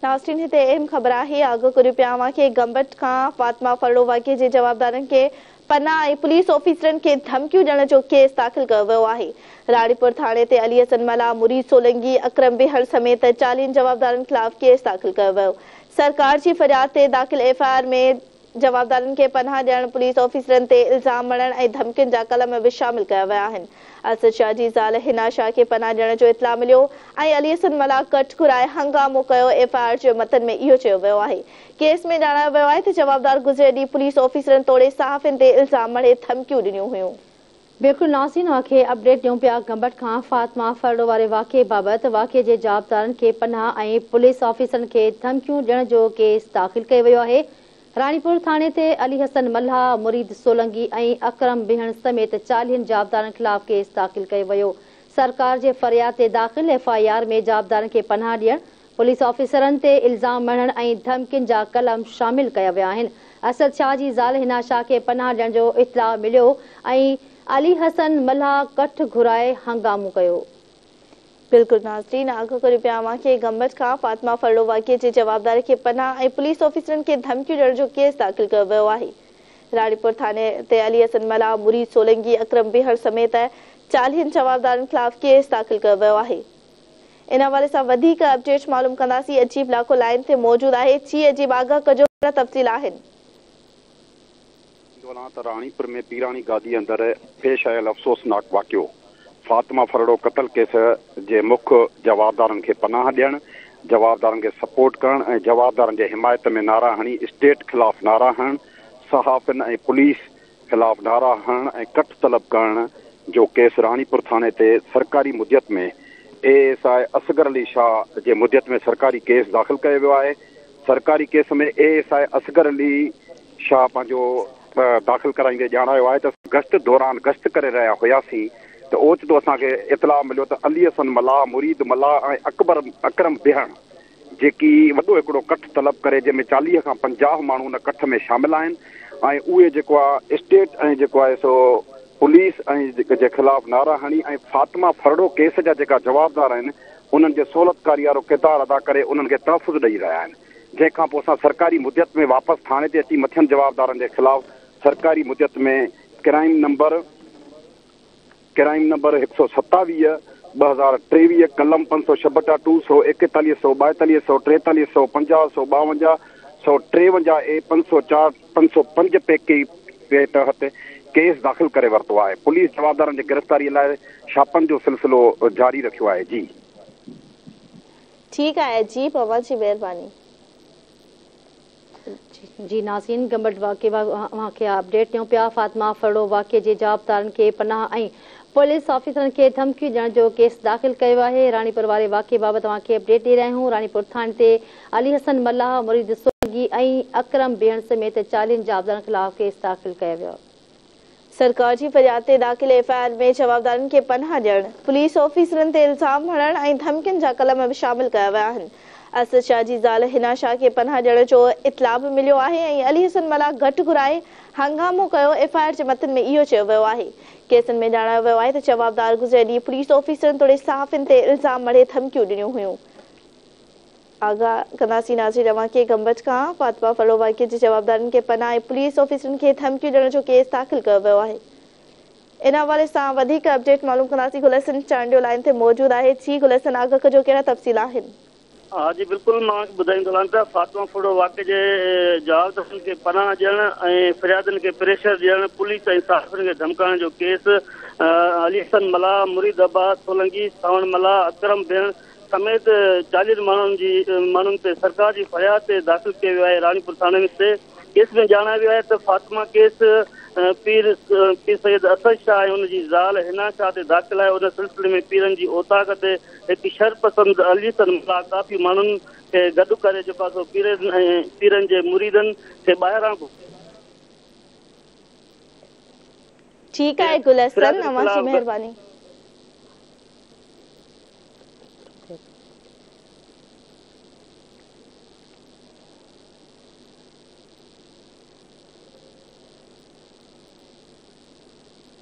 नाज़रीन हिते अहम ख़बर आहे। आगो करियो पिया के गंबट खां फातिमा फरड़ो वाक़े जे जवाबदारनि खे पनाह ऐं पुलिस ऑफिसरनि खे धमकियूं ॾियण जो केस दाख़िल कयो वियो आहे। राणीपुर थाणे ते अली हसन मला, मुरीद सोलंकी, अकरम बेहर समेत 40 जवाबदारनि ख़िलाफ़ केस दाख़िल कयो वियो। सरकार जी फरियाद ते दाख़िल एफआईआर में जवाबदारनि खे पनाह ॾियण, पुलिस ऑफिसरनि ते इल्ज़ाम मणण ऐं धमकियुनि जा कलम बि शामिल कया विया आहिनि। असद शाह जी ज़ाल हिना शाह खे पनाह ॾियण जो इतला मिलियो ऐं अली हसन मला कट घुराए हंगामो कयो। एफआईआर जे मतन में इहो चयो वियो आहे। केस में ॼाणायो वियो आहे त जवाबदार गुज़िरे ॾींहुं पुलिस ऑफिसरनि तोड़े सहाफ़ियुनि ते इल्ज़ाम मणे धमकियूं ॾिनियूं हुयूं। बिल्कुल नाज़रीन खे अपडेट ॾियूं पिया गंबट खां फातिमा फरड़ो वारे वाक़े बाबति। वाक़े जे जवाबदारनि खे पनाह ऐं पुलिस ऑफिसरनि खे धमकियूं ॾियण जो केस दाख़िल कयो वियो आहे। राणीपुर थाणे ते अली हसन मल्हा, मुरीद सोलंकी ऐं अकरम बेहण समेत 40 जवाबदारनि ख़िलाफ़ केस दाख़िल कयो वियो। सरकार जे फरियाद ते दाख़िल एफआईआर में जवाबदारनि खे पनाह ॾियण, पुलिस ऑफिसरनि ते इल्ज़ाम मणण ऐं धमकियुनि जा कलम शामिल कया विया आहिनि। असद शाह जी ज़ाल हिना शाह खे पनाह ॾियण जो इतला मिलियो ऐं अली हसन मल्हा कठ घुराए हंगामो कयो। बिल्कुल नाज़रीन, आगो करियो पिया के गंबट खां फातिमा फरड़ो वाक़े जे जवाबदार खे पनाह ऐं पुलिस ऑफिसरनि खे धमकियूं ॾियण जो केस दाख़िल कयो वियो आहे। राणीपुर थाणे ते अली हसन मला, मुरीद सोलंकी, अकरम बेहर समेत 40 जवाबदारनि ख़िलाफ़ केस दाख़िल कयो वियो आहे। इन हवाले सां वधीक अपडेट मालूम कंदासीं। अजीब लाखो लाइन ते मौजूद आहे। जी अजीब, आगाह कजो, तफ़सील आहिनि। राणीपुर में पीरानी गादी अंदर पेश आयल अफ़सोसनाक वाक़ियो फातिमा फरड़ो क़तल केस जे मुख्य जवाबदारनि खे पनाह ॾियण, जवाबदारनि खे सपोर्ट करण ऐं जवाबदारनि जे हिमायत में नारा हणी स्टेट ख़िलाफ़ नारा हणण, सहाफ़ियुनि ऐं पुलिस ख़िलाफ़ नारा हणण ऐं कट तलब करण जो केस राणीपुर थाणे ते सरकारी मुद्दत में एएसआई असगर अली शाह जे मुद्दत में सरकारी केस दाख़िल कयो वियो आहे। सरकारी केस में एएसआई असगर अली शाह पंहिंजो दाख़िल कराईंदे ॼाणायो आहे त गश्त दौरान गश्त करे रहिया हुआसीं त ओचितो असांखे इतला मिलियो त अली हसन मला, मुरीद मला ऐं अकरम बेहण जेकी वॾो हिकिड़ो कठ तलब करे जंहिंमें 40 खां 50 माण्हू उन कठ में शामिल आहिनि ऐं उहे जेको आहे स्टेट ऐं जेको आहे सो पुलिस ऐं जे ख़िलाफ़ नारा हणी ऐं फातिमा फरड़ो केस जा जेका जवाबदार आहिनि उन्हनि जे सहूलियतकारी वारो किरदारु अदा करे उन्हनि खे तहफ़ुज़ ॾेई रहिया आहिनि। जंहिंखां पोइ असां सरकारी मुद्दत में वापसि थाणे ते अची मथियनि जवाबदारनि जे ख़िलाफ़ सरकारी मुद्दत में क्राइम नंबर 127 2023 कलम 556 200 4100 4200 4300 50 152 153 ए 504 505 पे तहत केस दाख़िल करे वरितो आहे। पुलिस जवाबदारनि जी गिरफ़्तारीअ लाइ छापनि जो सिलसिलो जारी रखियो आहे। जी ठीकु आहे जी, पवन जी महिरबानी। जी नाज़रीन, गंबट वाक़े खे अपडेट ॾियूं पिया। फातिमा फरड़ो वाक़े जे जवाबदारनि खे पनाह ऐं पुलिस ऑफिसरनि खे धमकियूं ॾियण जो केस दाख़िल कयो आहे। राणीपुर वारे वाक़े बाबति तव्हांखे अपडेट ॾेई रहिया आहियूं। राणीपुर थाणे ते अली हसन मल्हा, मुरीद सोलंकी ऐं अकरम बेहण समेत 40 जवाबदारनि ख़िलाफ़ केस दाख़िल कयो वियो। सरकार जी फरियाद ते दाख़िल एफआईआर में जवाबदारनि खे पनाह ॾियण, पुलिस ऑफिसरनि ते इल्ज़ाम हणण ऐं धमकियुनि जा कलम बि शामिल कया विया आहिनि। असद शाह जी ज़ाल हिना शाह खे पनाह ॾियण जो इतला बि मिलियो आहे ऐं अली हसन मला घटि घुराए हंगामो कयो। एफआईआर जे मतन में इहो चयो वियो आहे। केसनि में ॼाणायो वियो आहे त जवाबदार गुज़िरे ॾींहुं पुलिस ऑफिसरनि तोड़े सहाफ़ियुनि ते इल्ज़ाम मणे धमकियूं ॾिनियूं हुयूं। आगाह कंदासीं नाज़रीन रवां के गंबट खां फातिमा फरड़ो वाक़े जे जवाबदारनि खे पनाह ऐं पुलिस ऑफिसरनि खे धमकियूं ॾियण जो केस दाख़िल कयो वियो आहे। इन हवाले सां वधीक अपडेट मालूम कंदासीं। गुलशन चांडियो लाइन ते मौजूद आहे। जी गुलशन, आगाह कजो, कहिड़ा तफ़सील आहिनि? हाँ जी बिल्कुल, मां ॿुधाईंदोमांव त फातिमा फरड़ो वाक़े जे जवाबदारनि खे पनाह ॾियण ऐं फरियादनि खे प्रेशर ॾियण, पुलिस ऐं सहाफ़ियुनि खे धमकाइण जो केस अली हसन मला, मुरीद अब्बास सोलंकी, सावण मला, अकरम बेहण समेत 40 माण्हुनि ते सरकार जी फरियाद ते दाख़िल कयो वियो आहे। राणीपुर थाणे ते केस में ॼाणायो वियो आहे त फातिमा केस पीर सैयद असद शाह ऐं हुनजी ज़ाल हिना शाह ते दाख़िल आहे। उन सिलसिले में पीरनि जी औताक ते हिकु शरपसंद अली हसन मला काफ़ी माण्हुनि खे गॾु करे जेको आहे पीरनि जे मुरीदनि खे ॿाहिरां ठीकु आहे गुलशन, अवां जी महिरबानी।